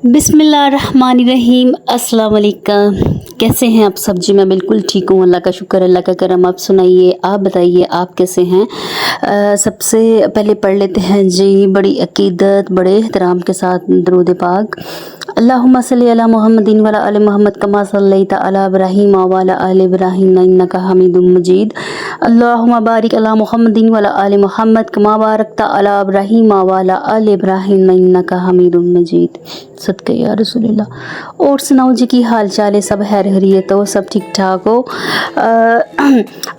बिस्मिल्लाहिर्रहमानिर्रहीम। अस्सलाम वालेकुम। कैसे हैं आप सब? जी मैं बिल्कुल ठीक हूँ, अल्लाह का शुक्र, अल्लाह का करम। आप सुनाइए, आप बताइए आप कैसे हैं? सबसे पहले पढ़ लेते हैं जी बड़ी अकीदत बड़े एहतराम के साथ दरूद पाक। अल्लाहुम्मा सल्ली अला मुहम्मदिन व अला आलि मुहम्मद कमा सल्लैता अला इब्राहीम व अला आलि इब्राहीम इन्नका हमीदुम मजीद। अल्लाहुम्मा बारिक अला मुहम्मदिन व अला आलि मुहम्मद कमा बारकता अला इब्राहीम व अला आलि इब्राहीम इन्नका हमीदुम मजीद। सदके या रसूलल्लाह। और सुनाओ जी की हाल चाल है? सब खैर खैरियत हो? सब ठीक ठाक हो?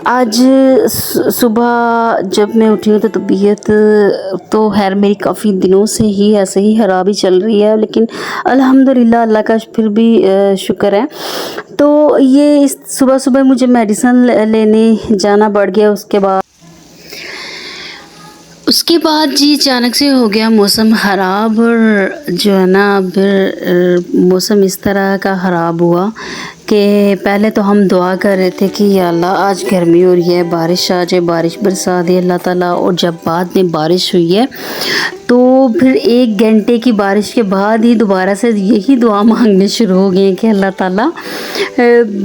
आज सुबह जब मैं उठी हूँ तो तबीयत तो खैर मेरी काफ़ी दिनों से ही ऐसे ही ख़राब ही चल रही है, लेकिन अल्हम्दुलिल्लाह अल्लाह का फिर भी शुक्र है। तो ये इस सुबह सुबह मुझे मेडिसिन लेने जाना पड़ गया। उसके बाद जी अचानक से हो गया मौसम ख़राब, और जो है ना फिर मौसम इस तरह का ख़राब हुआ कि पहले तो हम दुआ कर रहे थे कि या अल्लाह आज गर्मी हो रही है, बारिश आ जाए, बारिश बरसा दे अल्लाह ताला। और जब बाद में बारिश हुई है तो फिर 1 घंटे की बारिश के बाद ही दोबारा से यही दुआ मांगने शुरू हो गए कि अल्लाह ताला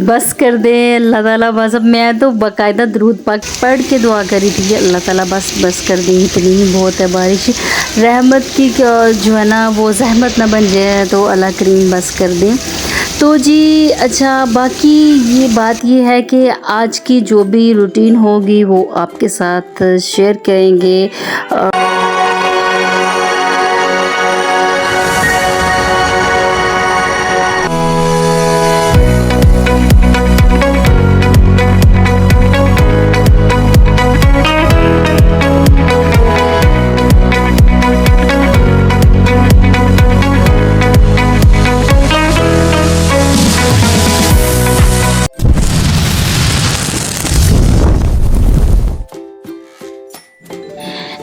बस कर दे, अल्लाह ताला बस। अब मैं तो बाकायदा दरूद पाक पढ़ के दुआ करी थी कि अल्लाह ताला बस कर दे, इतनी ही बहुत है बारिश, रहमत की जो है ना वो जहमत ना बन जाए, तो अल्लाह करीम बस कर दे। तो जी अच्छा, बाकी ये बात ये है कि आज की जो भी रूटीन होगी वो आपके साथ शेयर करेंगे।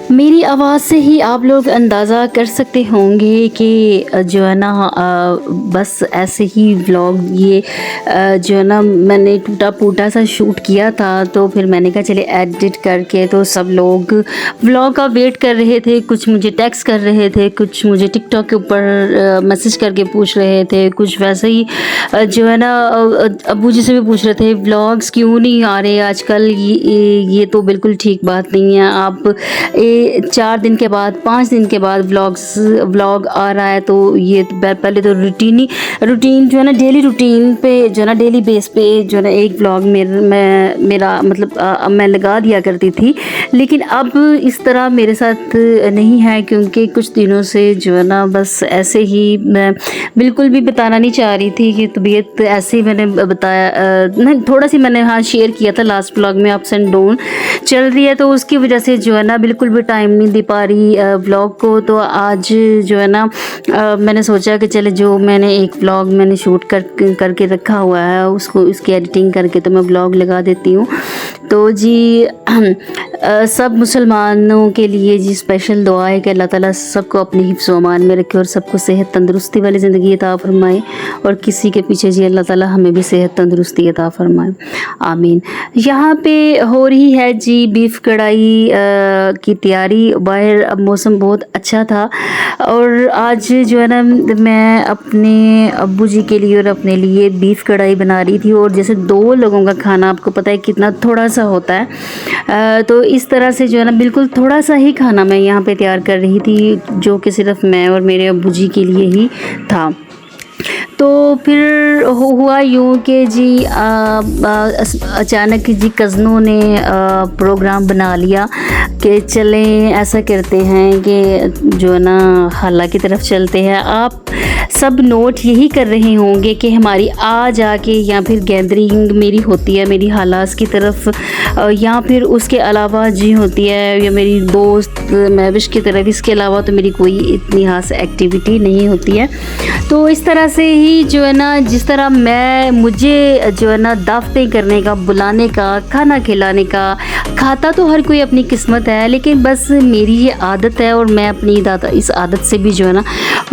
मेरी आवाज़ से ही आप लोग अंदाज़ा कर सकते होंगे कि जो है ना बस ऐसे ही व्लॉग ये जो है ना मैंने टूटा फूटा सा शूट किया था। तो फिर मैंने कहा चले एडिट करके, तो सब लोग व्लॉग का वेट कर रहे थे, कुछ मुझे टेक्स्ट कर रहे थे, कुछ मुझे टिकटॉक के ऊपर मैसेज करके पूछ रहे थे, कुछ वैसे ही जो है ना अब्बू जी से भी पूछ रहे थे व्लॉग्स क्यों नहीं आ रहे आजकल। ये तो बिल्कुल ठीक बात नहीं है। आप 4 दिन के बाद 5 दिन के बाद व्लॉग आ रहा है, तो ये पहले तो रूटीन जो है ना डेली रूटीन पे जो है ना डेली बेस पे जो है ना एक व्लॉग मेरा मतलब मैं लगा दिया करती थी। लेकिन अब इस तरह मेरे साथ नहीं है, क्योंकि कुछ दिनों से जो है ना बस ऐसे ही मैं बिल्कुल भी बताना नहीं चाह रही थी कि तबीयत ऐसे ही मैंने बताया नहीं, थोड़ा सी मैंने हाँ शेयर किया था लास्ट व्लॉग में, अप्स एंड डाउन चल रही है, तो उसकी वजह से जो है ना बिल्कुल भी टाइम नहीं दे पा रही व्लॉग को। तो आज जो है ना मैंने सोचा कि चले जो मैंने एक व्लॉग मैंने शूट करके रखा हुआ है उसको इसकी एडिटिंग करके तो मैं व्लॉग लगा देती हूँ। तो जी सब मुसलमानों के लिए जी स्पेशल दुआ है कि अल्लाह ताला सबको अपनी हिफ्ज़ व अमान में रखे और सबको सेहत तंदुरुस्ती वाली ज़िंदगी अता फरमाए, और किसी के पीछे जी अल्लाह ताला हमें भी सेहत तंदुरुस्ती अता फरमाए, आमीन। यहाँ पे हो रही है जी बीफ कढ़ाई की तैयारी। बाहर अब मौसम बहुत अच्छा था, और आज जो है ना मैं अपने अब्बू जी के लिए और अपने लिए बीफ कढ़ाई बना रही थी। और जैसे 2 लोगों का खाना आपको पता है कितना थोड़ा सा होता है, तो इस तरह से जो है ना बिल्कुल थोड़ा सा ही खाना मैं यहाँ पे तैयार कर रही थी, जो कि सिर्फ मैं और मेरे अब्बू जी के लिए ही था। तो फिर हुआ यूँ कि जी अचानक जी कज़नों ने प्रोग्राम बना लिया कि चलें ऐसा करते हैं कि जो है ना खाला की तरफ चलते हैं। आप सब नोट यही कर रहे होंगे कि हमारी आ जाके या फिर गैदरिंग मेरी होती है मेरी खालास की तरफ, या फिर उसके अलावा जी होती है या मेरी दोस्त महविश की तरफ। इसके अलावा तो मेरी कोई इतनी खास एक्टिविटी नहीं होती है। तो इस तरह से ही जो है ना जिस तरह मुझे जो है ना दावतें करने का, बुलाने का, खाना खिलाने का, खाता तो हर कोई अपनी किस्मत है, लेकिन बस मेरी ये आदत है और मैं अपनी इस आदत से भी जो है ना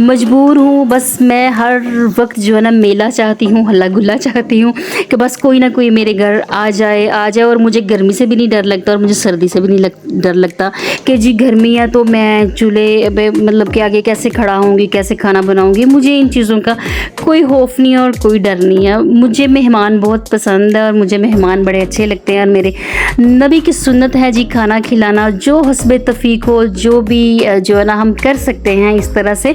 मजबूर हूँ। बस बस मैं हर वक्त जो है ना मेला चाहती हूँ, हल्ला गुल्ला चाहती हूँ कि बस कोई ना कोई मेरे घर आ जाए और मुझे गर्मी से भी नहीं डर लगता और मुझे सर्दी से भी नहीं डर लगता कि जी गर्मी है तो मैं चूल्हे पे मतलब कि आगे कैसे खड़ा होंगी, कैसे खाना बनाऊंगी। मुझे इन चीज़ों का कोई खौफ नहीं है और कोई डर नहीं है। मुझे मेहमान बहुत पसंद है और मुझे मेहमान बड़े अच्छे लगते हैं और मेरे नबी की सुन्नत है जी खाना खिलाना, जो हस्बे तौफीक हो, जो भी जो है ना हम कर सकते हैं इस तरह से।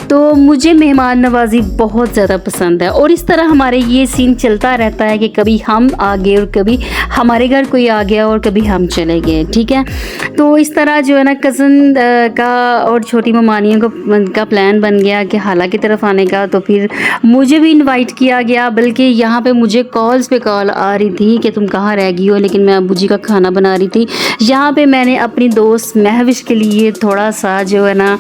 तो मुझे मेहमान नवाजी बहुत ज़्यादा पसंद है और इस तरह हमारे ये सीन चलता रहता है कि कभी हम आ गए और कभी हमारे घर कोई आ गया और कभी हम चले गए, ठीक है। तो इस तरह जो है ना कज़न का और छोटी ममानियों का प्लान बन गया कि हाला की तरफ आने का। तो फिर मुझे भी इनवाइट किया गया, बल्कि यहाँ पे मुझे कॉल्स पे कॉल आ रही थी कि तुम कहाँ रह गई हो, लेकिन मैं अब्बू जी का खाना बना रही थी। यहाँ पे मैंने अपनी दोस्त महविश के लिए थोड़ा सा जो है ना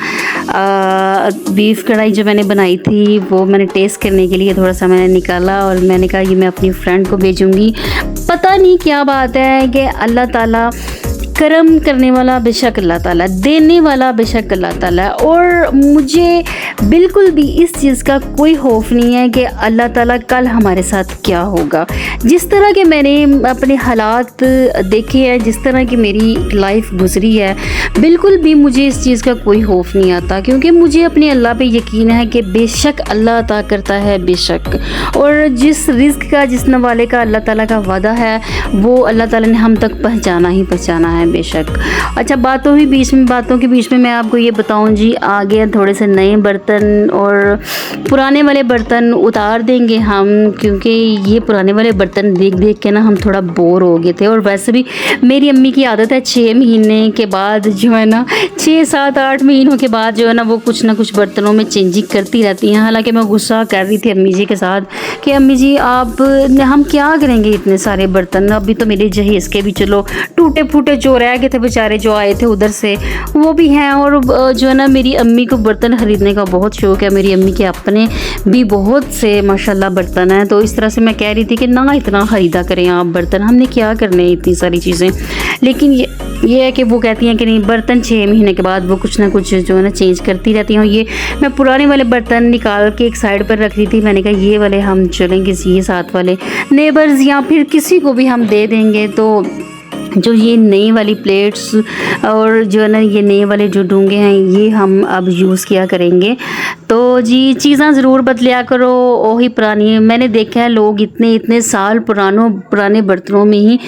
बीफ कढ़ाई जो मैंने बनाई थी वो मैंने टेस्ट करने के लिए थोड़ा सा मैंने निकाला और मैंने कहा ये मैं अपनी फ्रेंड को भेजूँगी। पता नहीं क्या बात है कि अल्लाह ताला करम करने वाला बेशक अल्लाह ताला, देने वाला बेशक अल्लाह ताला है। और मुझे बिल्कुल भी इस चीज़ का कोई खौफ नहीं है कि अल्लाह ताला कल हमारे साथ क्या होगा। जिस तरह के मैंने अपने हालात देखे हैं, जिस तरह की मेरी लाइफ गुजरी है, बिल्कुल भी मुझे इस चीज़ का कोई खौफ नहीं आता, क्योंकि मुझे अपने अल्लाह पे यकीन है कि बेशक अल्लाह अता करता है बेशक। और जिस रिज़्क का, जिस नवाले का अल्लाह ताला का वादा है वो अल्लाह ताला ने हम तक पहुँचाना ही पहुँचाना है बेशक। अच्छा, बातों के बीच में मैं आपको ये बताऊं जी, आगे थोड़े से नए बर्तन और पुराने वाले बर्तन उतार देंगे हम, क्योंकि ये पुराने वाले बर्तन देख देख के ना हम थोड़ा बोर हो गए थे। और वैसे भी मेरी अम्मी की आदत है 6 महीने के बाद जो है ना 6, 7, 8 महीनों के बाद जो है ना वो कुछ ना कुछ बर्तनों में चेंजिंग करती रहती हैं। हालांकि मैं गुस्सा कर रही थी अम्मी जी के साथ कि अम्मी जी हम क्या करेंगे इतने सारे बर्तन, अभी तो मेरे जहेज़ के भी चलो टूटे फूटे जो रह गए थे बेचारे जो आए थे उधर से वो भी हैं। और जो है ना मेरी अम्मी को बर्तन ख़रीदने का बहुत शौक़ है, मेरी अम्मी के अपने भी बहुत से माशाल्लाह बर्तन हैं। तो इस तरह से मैं कह रही थी कि ना इतना ख़रीदा करें आप बर्तन, हमने क्या करने हैं इतनी सारी चीज़ें। लेकिन ये है कि वो कहती हैं कि नहीं, बर्तन 6 महीने के बाद वो कुछ ना कुछ जो है ना चेंज करती रहती हैं। ये मैं पुराने वाले बर्तन निकाल के एक साइड पर रख रही थी, मैंने कहा ये वाले हम चलेंगे, ये साथ वाले नेबर्स या फिर किसी को भी हम दे देंगे। तो जो ये नई वाली प्लेट्स और जो है ना ये नए वाले जो डूंगे हैं ये हम अब यूज़ किया करेंगे। तो जी चीज़ें ज़रूर बदलिया करो, वही पुरानी। मैंने देखा है लोग इतने साल पुराने बर्तनों में ही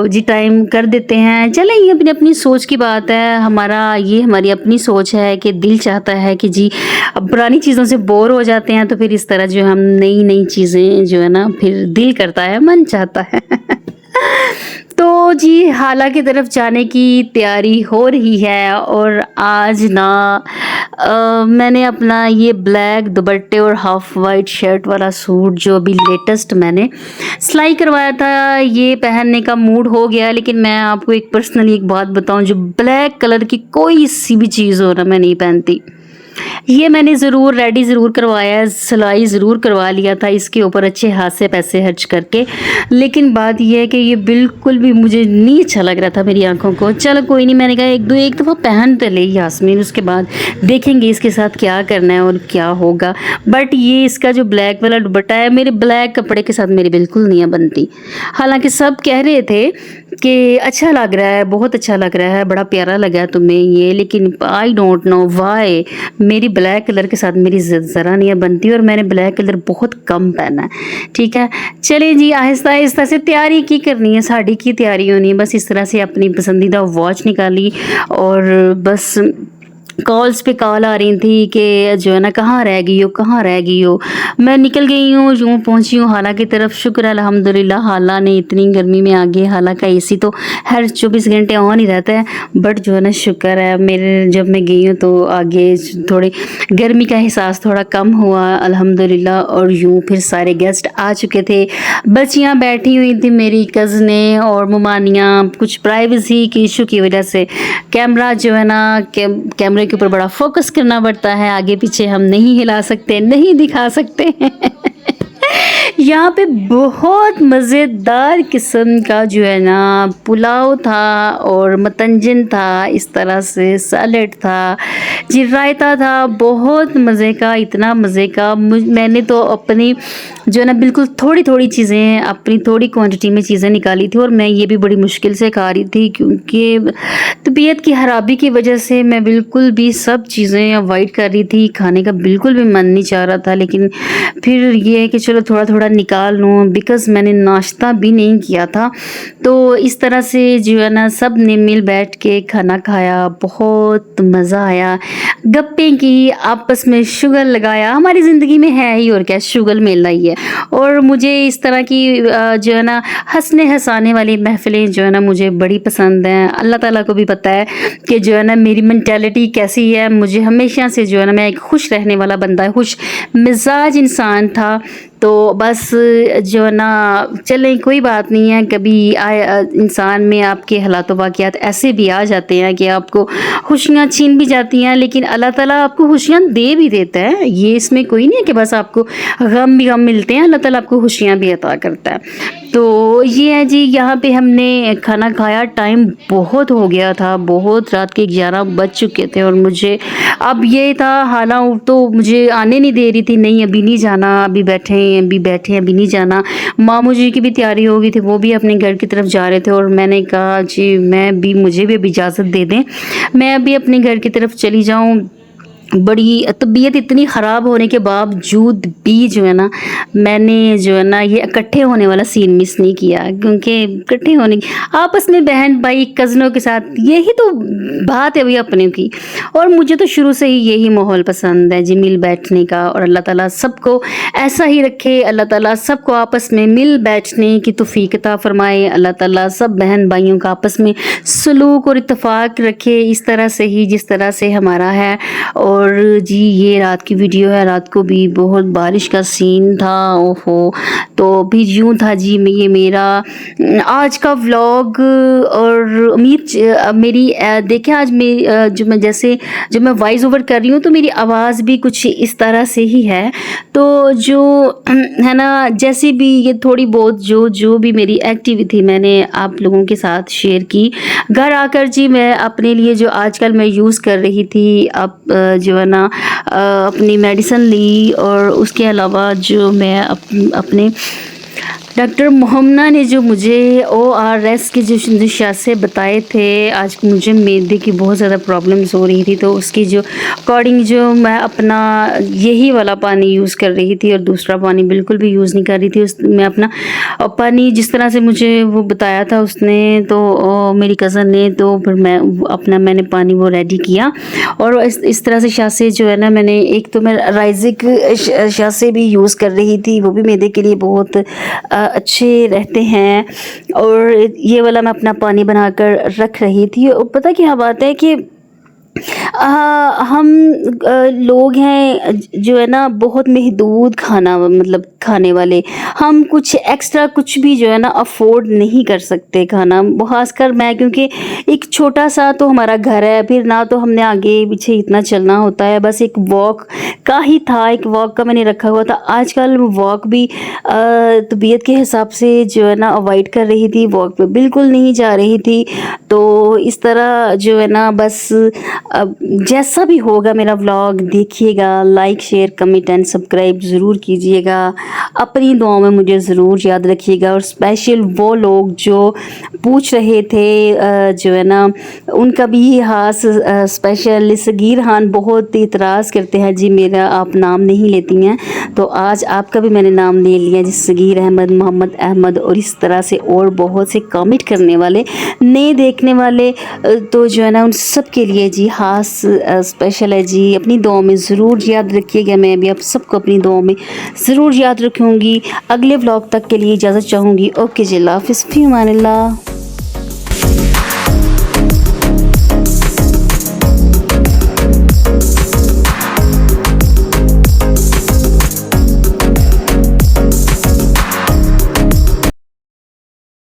जी टाइम कर देते हैं। चलें, ये अपनी अपनी सोच की बात है, हमारी अपनी सोच है कि दिल चाहता है कि जी अब पुरानी चीज़ों से बोर हो जाते हैं तो फिर इस तरह जो हम नई चीज़ें जो है ना फिर दिल करता है, मन चाहता है। तो जी हाला की तरफ जाने की तैयारी हो रही है और आज ना मैंने अपना ये ब्लैक दुपट्टे और हाफ वाइट शर्ट वाला सूट जो अभी लेटेस्ट मैंने सिलाई करवाया था ये पहनने का मूड हो गया। लेकिन मैं आपको एक पर्सनली एक बात बताऊं, जो ब्लैक कलर की कोई सी भी चीज़ हो ना मैं नहीं पहनती। ये मैंने ज़रूर रेडी ज़रूर करवाया है, सिलाई ज़रूर करवा लिया था इसके ऊपर अच्छे हाथ से पैसे खर्च करके। लेकिन बात यह है कि ये बिल्कुल भी मुझे नहीं अच्छा लग रहा था मेरी आंखों को। चलो कोई नहीं, मैंने कहा एक दफ़ा पहन तो ले यास्मीन, उसके बाद देखेंगे इसके साथ क्या करना है और क्या होगा। बट ये इसका जो ब्लैक वाला दुपट्टा है मेरे ब्लैक कपड़े के साथ मेरी बिल्कुल नहीं बनती। हालांकि सब कह रहे थे कि अच्छा लग रहा है, बहुत अच्छा लग रहा है, बड़ा प्यारा लगा तुम्हें ये, लेकिन आई डोंट नो वाई मेरी ब्लैक कलर के साथ मेरी ज़रा नहीं बनती और मैंने ब्लैक कलर बहुत कम पहना है। ठीक है, चले जी आहिस्ता आहिस्ता से तैयारी की करनी है, साड़ी की तैयारी होनी है। बस इस तरह से अपनी पसंदीदा वॉच निकाली और बस कॉल्स पे कॉल आ रही थी कि जो है ना कहाँ रह गई हो। मैं निकल गई हूँ, यूँ पहुँची हूँ हाला की तरफ। शुक्र अल्हम्दुलिल्लाह हाला ने इतनी गर्मी में आ गई। हाला का एसी तो हर 24 घंटे ऑन ही रहता है, बट जो है ना शुक्र है मेरे जब मैं गई हूँ तो आगे थोड़ी गर्मी का एहसास थोड़ा कम हुआ अल्हम्दुलिल्लाह। और यूँ फिर सारे गेस्ट आ चुके थे, बच्चियाँ बैठी हुई थी, मेरी कज़नें और ममानियाँ। कुछ प्राइवेसी की इशू की वजह से कैमरा जो है ना कैमरे के ऊपर बड़ा फोकस करना पड़ता है, आगे पीछे हम नहीं हिला सकते, नहीं दिखा सकते यहाँ पे बहुत मज़ेदार किस्म का जो है ना पुलाव था और मतंजन था, इस तरह से सैलेड था जी, रायता था, बहुत मज़े का, इतना मज़े का। मैंने तो अपनी जो है ना बिल्कुल थोड़ी थोड़ी चीज़ें, अपनी थोड़ी क्वांटिटी में चीज़ें निकाली थी और मैं ये भी बड़ी मुश्किल से खा रही थी क्योंकि तबीयत की ख़राबी की वजह से मैं बिल्कुल भी सब चीज़ें अवॉइड कर रही थी, खाने का बिल्कुल भी मन नहीं चाह रहा था। लेकिन फिर ये है कि चलो थोड़ा थोड़ा निकाल लूँ, बिकॉज़ मैंने नाश्ता भी नहीं किया था। तो इस तरह से जो है ना सब ने मिल बैठ के खाना खाया, बहुत मज़ा आया, गप्पें की, आपस में शुगर लगाया। हमारी ज़िंदगी में है ही और क्या, शुगर मिलना ही है। और मुझे इस तरह की जो है ना हँसने हँसाने वाली महफ़िलें जो है ना मुझे बड़ी पसंद हैं। अल्लाह ताला को भी पता है कि जो है ना मेरी मेंटालिटी कैसी है। मुझे हमेशा से जो है ना मैं एक खुश रहने वाला बंदा, खुश मिजाज इंसान था। तो बस जो है ना चलें, कोई बात नहीं है, कभी आए इंसान में आपके हालात वाक़ियात ऐसे भी आ जाते हैं कि आपको खुशियाँ छीन भी जाती हैं, लेकिन अल्लाह ताला आपको खुशियाँ दे भी देता है। ये इसमें कोई नहीं है कि बस आपको गम भी गम मिलते हैं, अल्लाह ताला आपको खुशियाँ भी अता करता है। तो ये है जी, यहाँ पे हमने खाना खाया, टाइम बहुत हो गया था, बहुत, रात के 11 बज चुके थे और मुझे अब ये था, हालांकि तो मुझे आने नहीं दे रही थी, नहीं अभी नहीं जाना, अभी बैठे हैं, अभी बैठे हैं, अभी नहीं जाना। मामू जी की भी तैयारी हो गई थी, वो भी अपने घर की तरफ जा रहे थे और मैंने कहा जी मुझे भी अभी इजाज़त दे दें, मैं अभी अपने घर की तरफ चली जाऊँ। बड़ी तबीयत इतनी ख़राब होने के बावजूद भी जो है ना मैंने जो है ना ये इकट्ठे होने वाला सीन मिस नहीं किया, क्योंकि इकट्ठे होने आपस में बहन भाई कज़नों के साथ यही तो बात है भाई अपने की। और मुझे तो शुरू से ही यही माहौल पसंद है जी, मिल बैठने का। और अल्लाह ताला सबको ऐसा ही रखे, अल्लाह ताला सबको आपस में मिल बैठने की तौफीक अता फ़रमाए, अल्लाह ताला सब बहन भाइयों का आपस में सलूक और इत्तेफाक रखे इस तरह से ही जिस तरह से हमारा है। और जी ये रात की वीडियो है, रात को भी बहुत बारिश का सीन था, ओहो। तो भी यूँ था जी, ये मेरा आज का व्लॉग। और उम्मीद मेरी देखें आज जो मैं वॉइस ओवर कर रही हूँ तो मेरी आवाज़ भी कुछ इस तरह से ही है। तो जो है ना जैसे भी ये थोड़ी बहुत जो भी मेरी एक्टिविटी मैंने आप लोगों के साथ शेयर की। घर आकर जी मैं अपने लिए जो आजकल मैं यूज़ कर रही थी, अब जो है ना अपनी मेडिसिन ली, और उसके अलावा जो मैं अपने डॉक्टर मोहम्मदा ने जो मुझे ORS के जो नुस्खे बताए थे, आज मुझे मैदे की बहुत ज़्यादा प्रॉब्लम्स हो रही थी, तो उसकी जो अकॉर्डिंग जो मैं अपना यही वाला पानी यूज़ कर रही थी और दूसरा पानी बिल्कुल भी यूज़ नहीं कर रही थी। मैं अपना पानी जिस तरह से मुझे वो बताया था उसने, तो मेरी कज़न ने, तो फिर मैंने पानी वो रेडी किया। और इस तरह से शासे जो है ना मैंने एक तो मैं राइजिक शासे भी यूज़ कर रही थी, वो भी मैदे के लिए बहुत अच्छे रहते हैं। और ये वाला मैं अपना पानी बनाकर रख रही थी। और पता क्या बात है कि हम लोग हैं जो है ना बहुत महदूद खाना मतलब खाने वाले, हम कुछ एक्स्ट्रा कुछ भी जो है ना अफोर्ड नहीं कर सकते खाना, खासकर मैं, क्योंकि एक छोटा सा तो हमारा घर है, फिर ना तो हमने आगे पीछे इतना चलना होता है, बस एक वॉक का ही था, एक वॉक का मैंने रखा हुआ था। आजकल वॉक भी तबीयत के हिसाब से जो है ना अवॉइड कर रही थी, वॉक पे बिल्कुल नहीं जा रही थी। तो इस तरह जो है ना बस अब जैसा भी होगा मेरा व्लॉग देखिएगा, like share comment and subscribe ज़रूर कीजिएगा, अपनी दुआओं में मुझे ज़रूर याद रखिएगा। और स्पेशल वो लोग जो पूछ रहे थे जो है ना उनका भी खास स्पेशल सगीर खान बहुत इतराज़ करते हैं जी मेरा आप नाम नहीं लेती हैं, तो आज आपका भी मैंने नाम ले लिया जी, सगीर अहमद, मोहम्मद अहमद, और इस तरह से और बहुत से कमेंट करने वाले नए देखने वाले, तो जो है ना उन सब के लिए जी खास स्पेशल है जी। अपनी दुआ में ज़रूर याद रखिएगा, मैं भी आप सबको अपनी दुआ में ज़रूर याद रखूँगी। अगले व्लॉग तक के लिए इजाज़त चाहूँगी। ओके जी, अल्लाह हाफ़िज़, फ़ी अमानिल्लाह।